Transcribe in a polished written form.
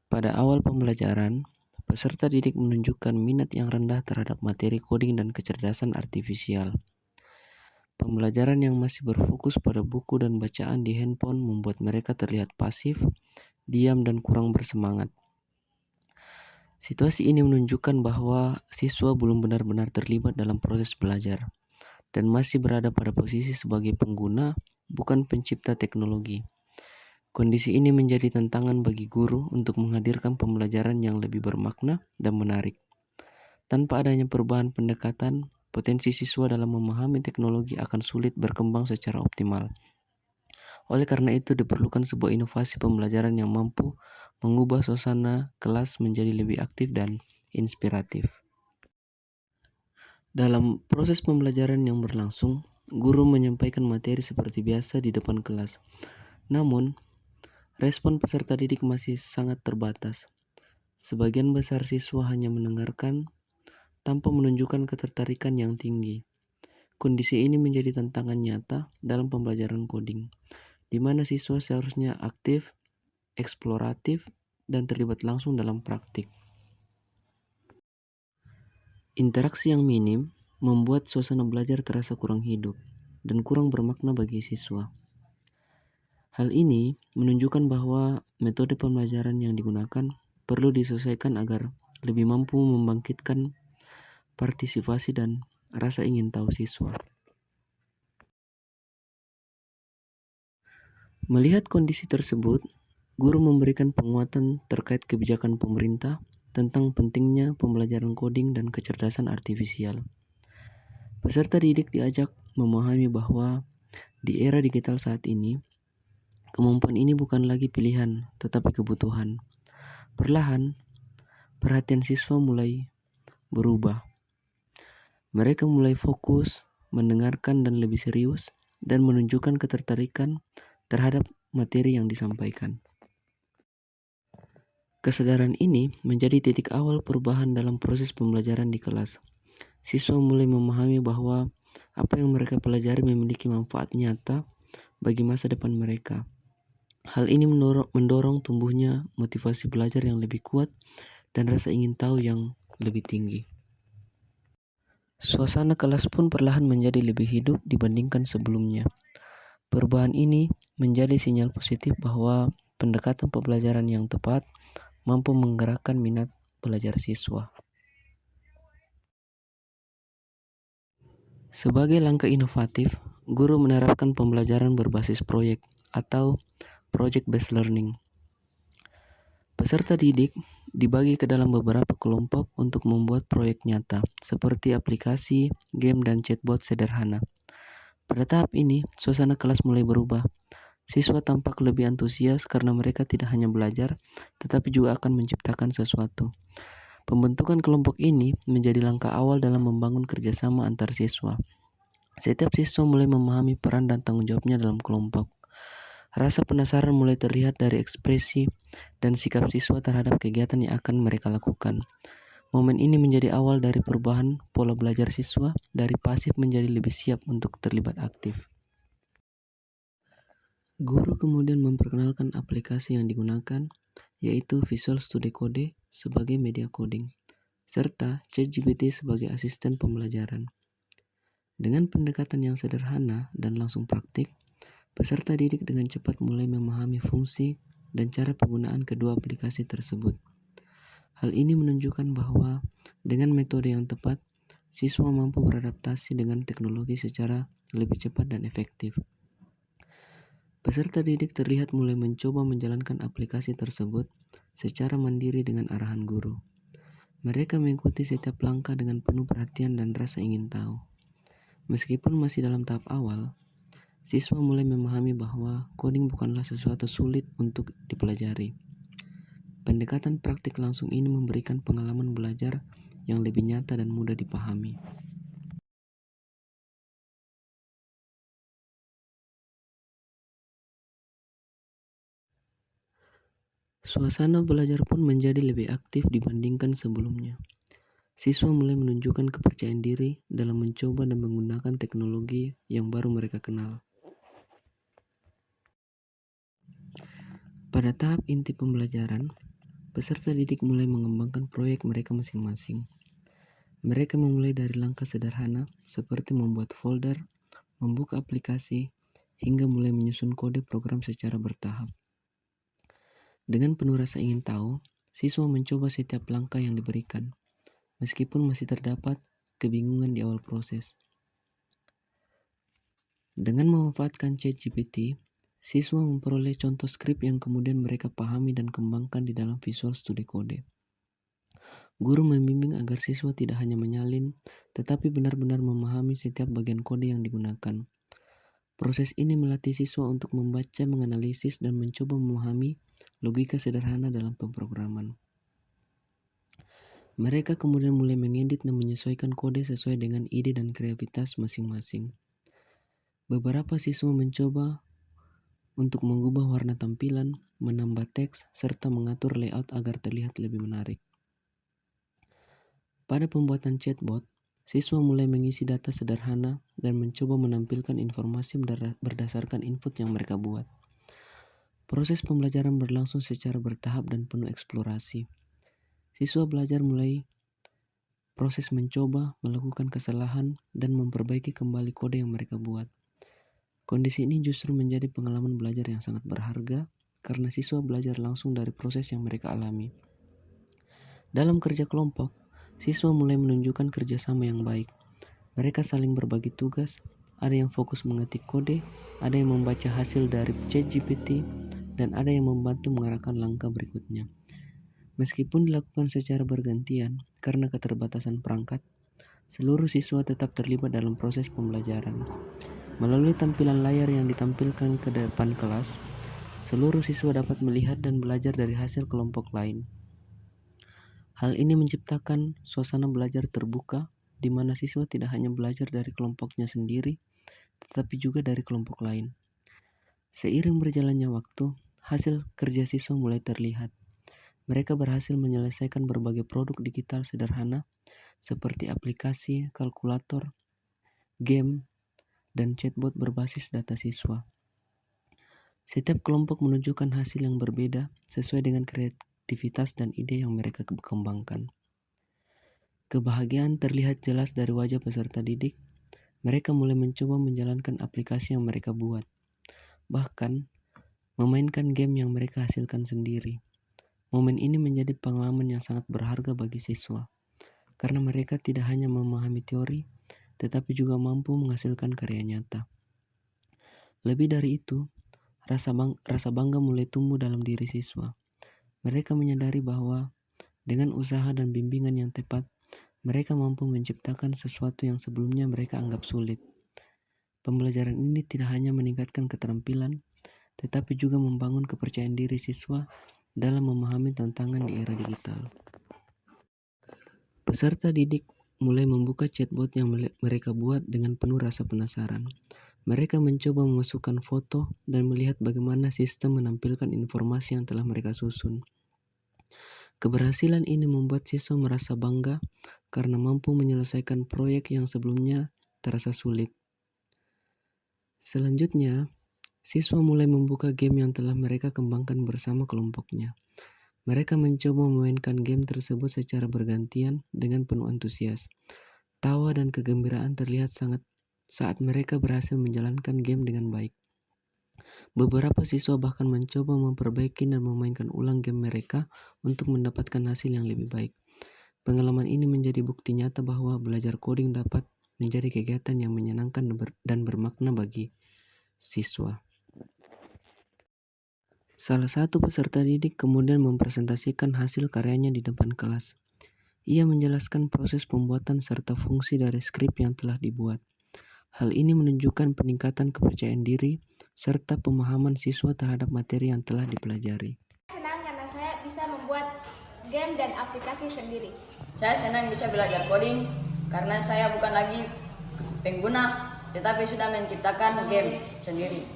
Pada awal pembelajaran, peserta didik menunjukkan minat yang rendah terhadap materi coding dan kecerdasan artifisial. Pembelajaran yang masih berfokus pada buku dan bacaan di handphone membuat mereka terlihat pasif, diam, dan kurang bersemangat. Situasi ini menunjukkan bahwa siswa belum benar-benar terlibat dalam proses belajar dan masih berada pada posisi sebagai pengguna, bukan pencipta teknologi. Kondisi ini menjadi tantangan bagi guru untuk menghadirkan pembelajaran yang lebih bermakna dan menarik. Tanpa adanya perubahan pendekatan, potensi siswa dalam memahami teknologi akan sulit berkembang secara optimal. Oleh karena itu, diperlukan sebuah inovasi pembelajaran yang mampu mengubah suasana kelas menjadi lebih aktif dan inspiratif. Dalam proses pembelajaran yang berlangsung, guru menyampaikan materi seperti biasa di depan kelas. Namun, respon peserta didik masih sangat terbatas. Sebagian besar siswa hanya mendengarkan tanpa menunjukkan ketertarikan yang tinggi. Kondisi ini menjadi tantangan nyata dalam pembelajaran coding, di mana siswa seharusnya aktif, eksploratif, dan terlibat langsung dalam praktik. Interaksi yang minim membuat suasana belajar terasa kurang hidup dan kurang bermakna bagi siswa. Hal ini menunjukkan bahwa metode pembelajaran yang digunakan perlu disesuaikan agar lebih mampu membangkitkan partisipasi dan rasa ingin tahu siswa. Melihat kondisi tersebut, guru memberikan penguatan terkait kebijakan pemerintah tentang pentingnya pembelajaran coding dan kecerdasan artifisial. Peserta didik diajak memahami bahwa di era digital saat ini, kemampuan ini bukan lagi pilihan, tetapi kebutuhan. Perlahan, perhatian siswa mulai berubah. Mereka mulai fokus, mendengarkan dan lebih serius, dan menunjukkan ketertarikan terhadap materi yang disampaikan. Kesadaran ini menjadi titik awal perubahan dalam proses pembelajaran di kelas. Siswa mulai memahami bahwa apa yang mereka pelajari memiliki manfaat nyata bagi masa depan mereka. Hal ini mendorong tumbuhnya motivasi belajar yang lebih kuat dan rasa ingin tahu yang lebih tinggi. Suasana kelas pun perlahan menjadi lebih hidup dibandingkan sebelumnya. Perubahan ini menjadi sinyal positif bahwa pendekatan pembelajaran yang tepat mampu menggerakkan minat belajar siswa. Sebagai langkah inovatif, guru menerapkan pembelajaran berbasis proyek atau project-based learning. Peserta didik dibagi ke dalam beberapa kelompok untuk membuat proyek nyata, seperti aplikasi, game, dan chatbot sederhana. Pada tahap ini, suasana kelas mulai berubah. Siswa tampak lebih antusias karena mereka tidak hanya belajar, tetapi juga akan menciptakan sesuatu. Pembentukan kelompok ini menjadi langkah awal dalam membangun kerjasama antar siswa. Setiap siswa mulai memahami peran dan tanggung jawabnya dalam kelompok. Rasa penasaran mulai terlihat dari ekspresi dan sikap siswa terhadap kegiatan yang akan mereka lakukan. Momen ini menjadi awal dari perubahan pola belajar siswa dari pasif menjadi lebih siap untuk terlibat aktif. Guru kemudian memperkenalkan aplikasi yang digunakan, yaitu Visual Studio Code sebagai media coding, serta ChatGPT sebagai asisten pembelajaran. Dengan pendekatan yang sederhana dan langsung praktik, peserta didik dengan cepat mulai memahami fungsi dan cara penggunaan kedua aplikasi tersebut. Hal ini menunjukkan bahwa dengan metode yang tepat, siswa mampu beradaptasi dengan teknologi secara lebih cepat dan efektif. Peserta didik terlihat mulai mencoba menjalankan aplikasi tersebut secara mandiri dengan arahan guru. Mereka mengikuti setiap langkah dengan penuh perhatian dan rasa ingin tahu. Meskipun masih dalam tahap awal, siswa mulai memahami bahwa coding bukanlah sesuatu sulit untuk dipelajari. Pendekatan praktik langsung ini memberikan pengalaman belajar yang lebih nyata dan mudah dipahami. Suasana belajar pun menjadi lebih aktif dibandingkan sebelumnya. Siswa mulai menunjukkan kepercayaan diri dalam mencoba dan menggunakan teknologi yang baru mereka kenal. Pada tahap inti pembelajaran, Peserta didik mulai mengembangkan proyek mereka masing-masing. Mereka memulai dari langkah sederhana seperti membuat folder, membuka aplikasi, hingga mulai menyusun kode program secara bertahap. Dengan penuh rasa ingin tahu, siswa mencoba setiap langkah yang diberikan, meskipun masih terdapat kebingungan di awal proses. Dengan memanfaatkan ChatGPT, siswa memperoleh contoh skrip yang kemudian mereka pahami dan kembangkan di dalam Visual Studio Code. Guru membimbing agar siswa tidak hanya menyalin, tetapi benar-benar memahami setiap bagian kode yang digunakan. Proses ini melatih siswa untuk membaca, menganalisis, dan mencoba memahami logika sederhana dalam pemrograman. Mereka kemudian mulai mengedit dan menyesuaikan kode sesuai dengan ide dan kreativitas masing-masing. Beberapa siswa mencoba untuk mengubah warna tampilan, menambah teks, serta mengatur layout agar terlihat lebih menarik. Pada pembuatan chatbot, siswa mulai mengisi data sederhana dan mencoba menampilkan informasi berdasarkan input yang mereka buat. Proses pembelajaran berlangsung secara bertahap dan penuh eksplorasi. Siswa belajar mulai proses mencoba, melakukan kesalahan, dan memperbaiki kembali kode yang mereka buat. Kondisi ini justru menjadi pengalaman belajar yang sangat berharga karena siswa belajar langsung dari proses yang mereka alami. Dalam kerja kelompok, siswa mulai menunjukkan kerjasama yang baik. Mereka saling berbagi tugas, ada yang fokus mengetik kode, ada yang membaca hasil dari ChatGPT, dan ada yang membantu mengarahkan langkah berikutnya. Meskipun dilakukan secara bergantian karena keterbatasan perangkat, seluruh siswa tetap terlibat dalam proses pembelajaran. Melalui tampilan layar yang ditampilkan ke depan kelas, seluruh siswa dapat melihat dan belajar dari hasil kelompok lain. Hal ini menciptakan suasana belajar terbuka di mana siswa tidak hanya belajar dari kelompoknya sendiri, tetapi juga dari kelompok lain. Seiring berjalannya waktu, hasil kerja siswa mulai terlihat. Mereka berhasil menyelesaikan berbagai produk digital sederhana seperti aplikasi, kalkulator, game, dan chatbot berbasis data siswa. Setiap kelompok menunjukkan hasil yang berbeda sesuai dengan kreativitas dan ide yang mereka kembangkan. Kebahagiaan terlihat jelas dari wajah peserta didik. Mereka mulai mencoba menjalankan aplikasi yang mereka buat, bahkan memainkan game yang mereka hasilkan sendiri. Momen ini menjadi pengalaman yang sangat berharga bagi siswa, karena mereka tidak hanya memahami teori, tetapi juga mampu menghasilkan karya nyata. Lebih dari itu, rasa bangga mulai tumbuh dalam diri siswa. Mereka menyadari bahwa dengan usaha dan bimbingan yang tepat, mereka mampu menciptakan sesuatu yang sebelumnya mereka anggap sulit. Pembelajaran ini tidak hanya meningkatkan keterampilan, tetapi juga membangun kepercayaan diri siswa dalam memahami tantangan di era digital. Peserta didik mulai membuka chatbot yang mereka buat dengan penuh rasa penasaran. Mereka mencoba memasukkan foto dan melihat bagaimana sistem menampilkan informasi yang telah mereka susun. Keberhasilan ini membuat siswa merasa bangga karena mampu menyelesaikan proyek yang sebelumnya terasa sulit. Selanjutnya, siswa mulai membuka game yang telah mereka kembangkan bersama kelompoknya. Mereka mencoba memainkan game tersebut secara bergantian dengan penuh antusias. Tawa dan kegembiraan terlihat sangat saat mereka berhasil menjalankan game dengan baik. Beberapa siswa bahkan mencoba memperbaiki dan memainkan ulang game mereka untuk mendapatkan hasil yang lebih baik. Pengalaman ini menjadi bukti nyata bahwa belajar coding dapat menjadi kegiatan yang menyenangkan dan bermakna bagi siswa. Salah satu peserta didik kemudian mempresentasikan hasil karyanya di depan kelas. Ia menjelaskan proses pembuatan serta fungsi dari skrip yang telah dibuat. Hal ini menunjukkan peningkatan kepercayaan diri serta pemahaman siswa terhadap materi yang telah dipelajari. Senang karena saya bisa membuat game dan aplikasi sendiri. Saya senang bisa belajar coding karena saya bukan lagi pengguna, tetapi sudah menciptakan game sendiri.